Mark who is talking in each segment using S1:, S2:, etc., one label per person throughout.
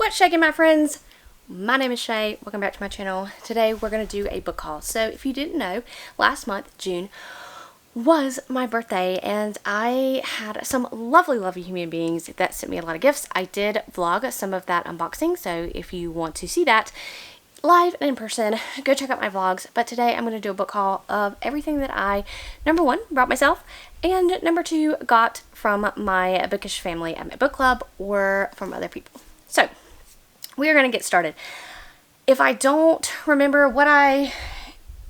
S1: What's shaking, my friends? My name is Shay. Welcome back to my channel. Today we're going to do a book haul. So if you didn't know, last month, June, was my birthday and I had some lovely human beings that sent me a lot of gifts. I did vlog some of that unboxing, so if you want to see that live and in person, go check out my vlogs. But today I'm going to do a book haul of everything that I, number one, brought myself, and number two, got from my bookish family at my book club or from other people. So we are going to get started. If I don't remember what I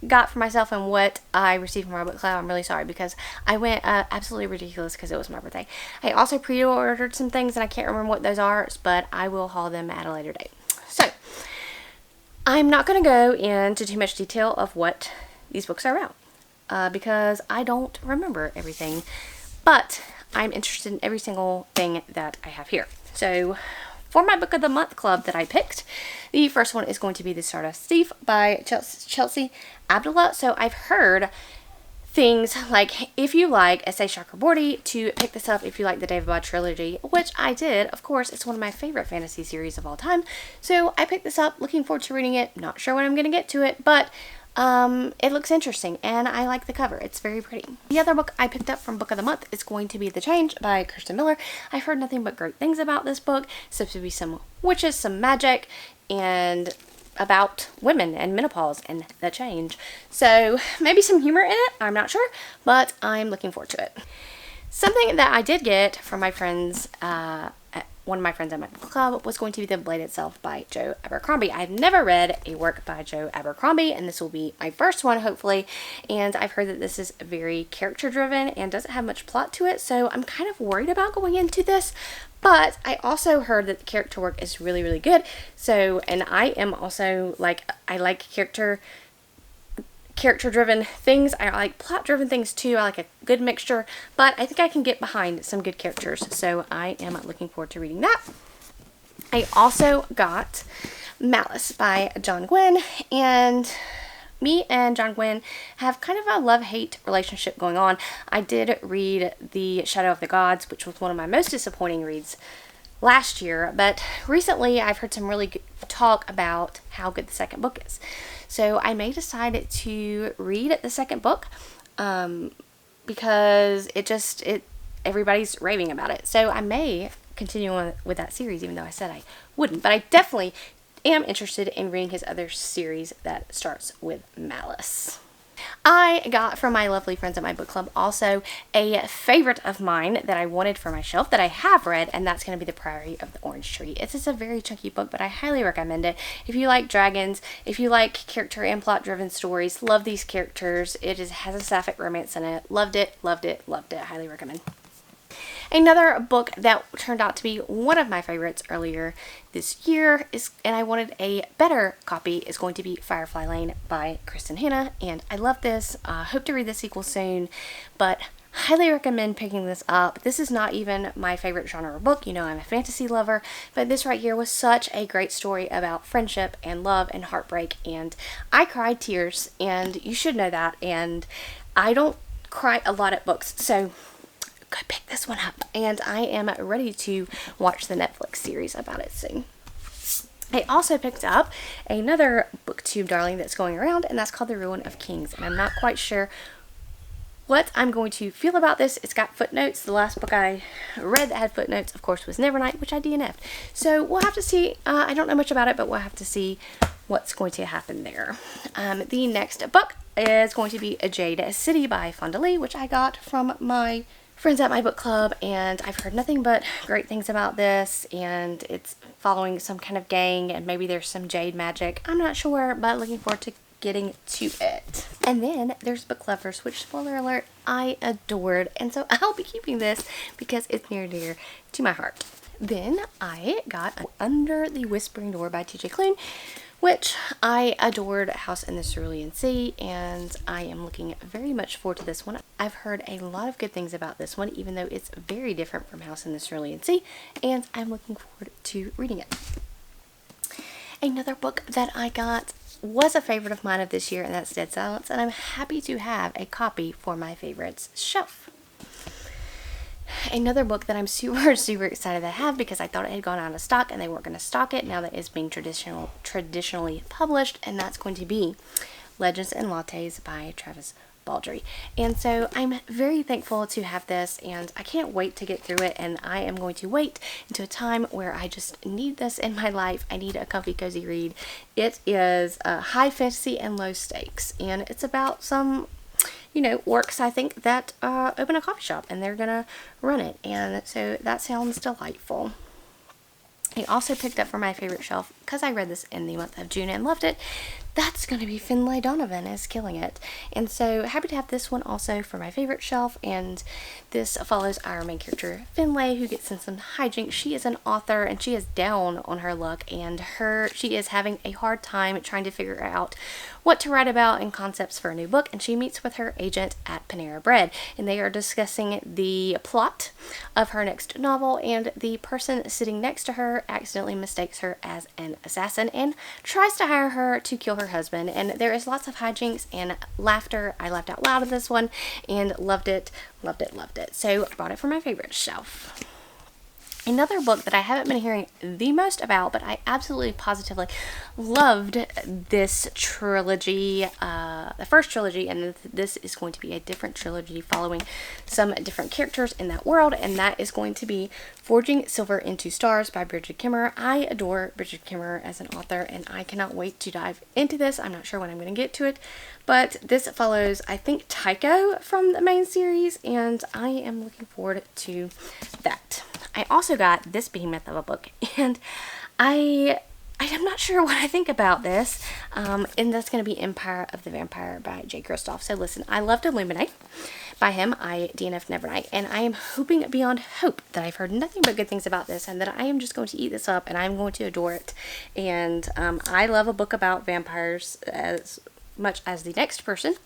S1: got for myself and what I received from my book club, I'm really sorry, because I went absolutely ridiculous because it was my birthday. I also pre-ordered some things and I can't remember what those are, but I will haul them at a later date. So I'm not going to go into too much detail of what these books are about because I don't remember everything, but I'm interested in every single thing that I have here. So for my book of the month club that I picked, the first one is going to be The Stardust Thief by Chelsea Abdullah. So I've heard things like, if you like S.A. Chakraborty, to pick this up if you like the David Bode trilogy, which I did. Of course, it's one of my favorite fantasy series of all time. So I picked this up, looking forward to reading it. Not sure when I'm going to get to it, but it looks interesting and I like the cover. It's very pretty. The other book I picked up from Book of the Month is going to be The Change by Kirsten Miller. I've heard nothing but great things about this book. It's supposed to be some witches, some magic, and about women and menopause and the change. So maybe some humor in it, I'm not sure, but I'm looking forward to it. Something that I did get from my friends, one of my friends at my book club, was going to be The Blade Itself by Joe Abercrombie. I've never read a work by Joe Abercrombie, and this will be my first one, hopefully. And I've heard that this is very character driven and doesn't have much plot to it, so I'm kind of worried about going into this. But I also heard that the character work is really good. So, and I am also I like character driven things. I like plot driven things too. I like a good mixture, but I think I can get behind some good characters, so I am looking forward to reading that. I also got Malice by John Gwynne, and me and John Gwynne have kind of a love-hate relationship going on. I did read The Shadow of the Gods, which was one of my most disappointing reads last year, but recently I've heard some really good talk about how good the second book is. So I may decide to read the second book because everybody's raving about it. So I may continue on with that series, even though I said I wouldn't. But I definitely am interested in reading his other series that starts with Malice. I got from my lovely friends at my book club also a favorite of mine that I wanted for my shelf that I have read, and that's going to be The Priory of the Orange Tree. It's just a very chunky book, but I highly recommend it. If you like dragons, if you like character and plot driven stories, love these characters. Has a sapphic romance in it. Loved it. Highly recommend. Another book that turned out to be one of my favorites earlier this year and I wanted a better copy, is going to be Firefly Lane by Kristen Hanna, and I love this. Hope to read the sequel soon, but highly recommend picking this up. This is not even my favorite genre book. You know, I'm a fantasy lover, but this right here was such a great story about friendship and love and heartbreak, and I cried tears, and you should know that, and I don't cry a lot at books, so go pick this one up, and I am ready to watch the Netflix series about it soon. I also picked up another booktube darling that's going around, and that's called The Ruin of Kings, and I'm not quite sure what I'm going to feel about this. It's got footnotes. The last book I read that had footnotes, of course, was Nevernight, which I DNF'd. So we'll have to see. I don't know much about it, but we'll have to see what's going to happen there. The next book is going to be A Jade City by Fonda Lee, which I got from my friends at my book club, and I've heard nothing but great things about this, and it's following some kind of gang, and maybe there's some jade magic. I'm not sure, but looking forward to getting to it. And then there's Book Lovers, which, spoiler alert, I adored, and so I'll be keeping this because it's near and dear to my heart. Then I got Under the Whispering Door by TJ Klune, which I adored House in the Cerulean Sea, and I am looking very much forward to this one. I've heard a lot of good things about this one, even though it's very different from House in the Cerulean Sea, and I'm looking forward to reading it. Another book that I got was a favorite of mine of this year, and that's Dead Silence, and I'm happy to have a copy for my favorites shelf. another book that I'm super excited to have because I thought it had gone out of stock and they weren't going to stock it now that it's being traditionally published, and that's going to be Legends and Lattes by Travis Baldree. And so I'm very thankful to have this, and I can't wait to get through it, and I am going to wait into a time where I just need this in my life. I need a comfy cozy read. It is high fantasy and low stakes, and it's about some orcs, I think, that open a coffee shop and they're gonna run it, and so that sounds delightful. I also picked up for my favorite shelf, because I read this in the month of June and loved it, that's going to be Finlay Donovan is killing it. And so happy to have this one also for my favorite shelf. And this follows our main character Finlay, who gets in some hijinks. She is an author and she is down on her luck, and she is having a hard time trying to figure out what to write about and concepts for a new book, and she meets with her agent at Panera Bread, and they are discussing the plot of her next novel, and the person sitting next to her accidentally mistakes her as an assassin and tries to hire her to kill her husband. And there is lots of hijinks and laughter. I laughed out loud at this one and loved it. So I bought it for my favorite shelf. Another book that I haven't been hearing the most about, but I absolutely positively loved this trilogy, the first trilogy, and this is going to be a different trilogy following some different characters in that world, and that is going to be Forging Silver into Stars by Brigid Kemmerer. I adore Brigid Kemmerer as an author, and I cannot wait to dive into this. I'm not sure when I'm going to get to it, but this follows, I think, Tycho from the main series, and I am looking forward to that. I also got this behemoth of a book, and I'm not sure what I think about this, and that's going to be Empire of the Vampire by Jay Kristoff. So listen, I loved Illuminate by him. I DNF Nevernight, and I am hoping beyond hope that I've heard nothing but good things about this, and that I am just going to eat this up, and I'm going to adore it. And I love a book about vampires as much as the next person,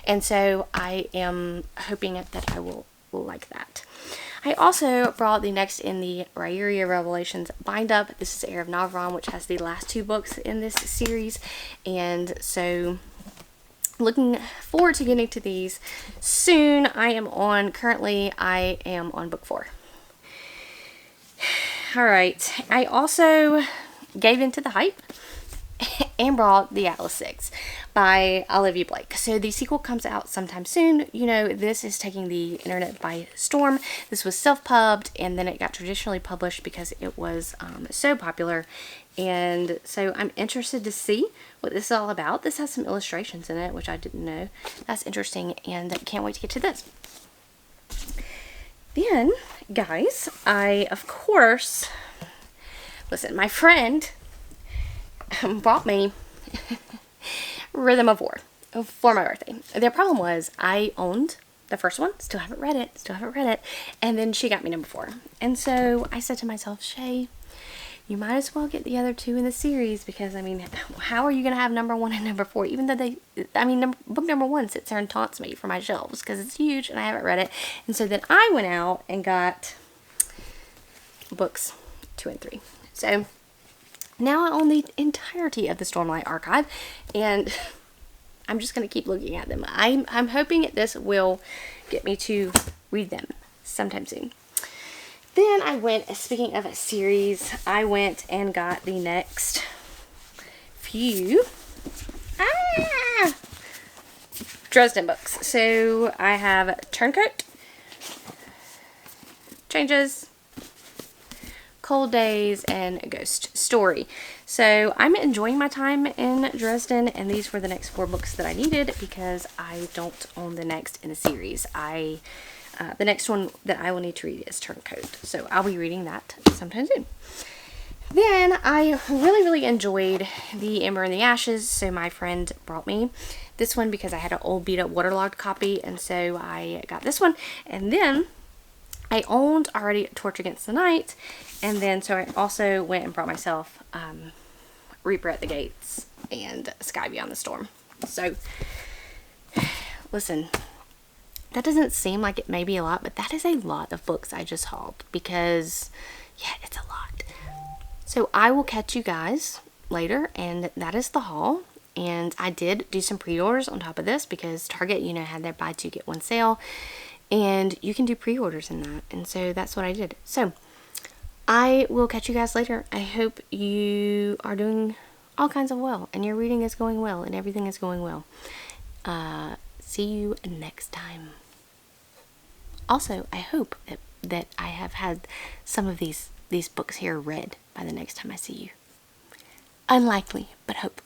S1: and so I am hoping that I will like that. I also brought the next in the Rhaeria Revelations bind up. This is Heir of Navron, which has the last two books in this series, and so looking forward to getting to these soon. Currently I am on book 4. Alright, I also gave into the hype and brought The Atlas Six by Olivia Blake. So the sequel comes out sometime soon. This is taking the internet by storm. This was self-pubbed, and then it got traditionally published because it was so popular. And so I'm interested to see what this is all about. This has some illustrations in it, which I didn't know. That's interesting, and can't wait to get to this. Then, guys, of course, listen, my friend bought me Rhythm of War for my birthday. The problem was I owned the first one, still haven't read it, and then she got me number 4. And so I said to myself, Shay, you might as well get the other 2 in the series, because how are you going to have number 1 and number 4, even though book number 1 sits there and taunts me for my shelves because it's huge and I haven't read it. And so then I went out and got books 2 and 3. So now I own the entirety of the Stormlight Archive, and I'm just going to keep looking at them. I'm hoping this will get me to read them sometime soon. Then I went, speaking of a series, I went and got the next few Dresden books. So I have Turncoat, Changes, Cold Days, and Ghost Story. So I'm enjoying my time in Dresden, and these were the next 4 books that I needed because I don't own the next in the series. The next one that I will need to read is Turncoat, so I'll be reading that sometime soon. Then I really enjoyed The Ember and the Ashes, so my friend brought me this one because I had an old beat up waterlogged copy, and so I got this one. And then I owned already Torch Against the Night, and then so I also went and brought myself Reaper at the Gates and Sky Beyond the Storm. So listen, that doesn't seem like it may be a lot, but that is a lot of books I just hauled, because yeah, it's a lot. So I will catch you guys later, and that is the haul. And I did do some pre-orders on top of this because Target, had their buy 2 get 1 sale. and you can do pre-orders in that, and so that's what I did. So I will catch you guys later. I hope you are doing all kinds of well, and your reading is going well, and everything is going well. See you next time. Also, I hope that I have had some of these books here read by the next time I see you. Unlikely, but hope.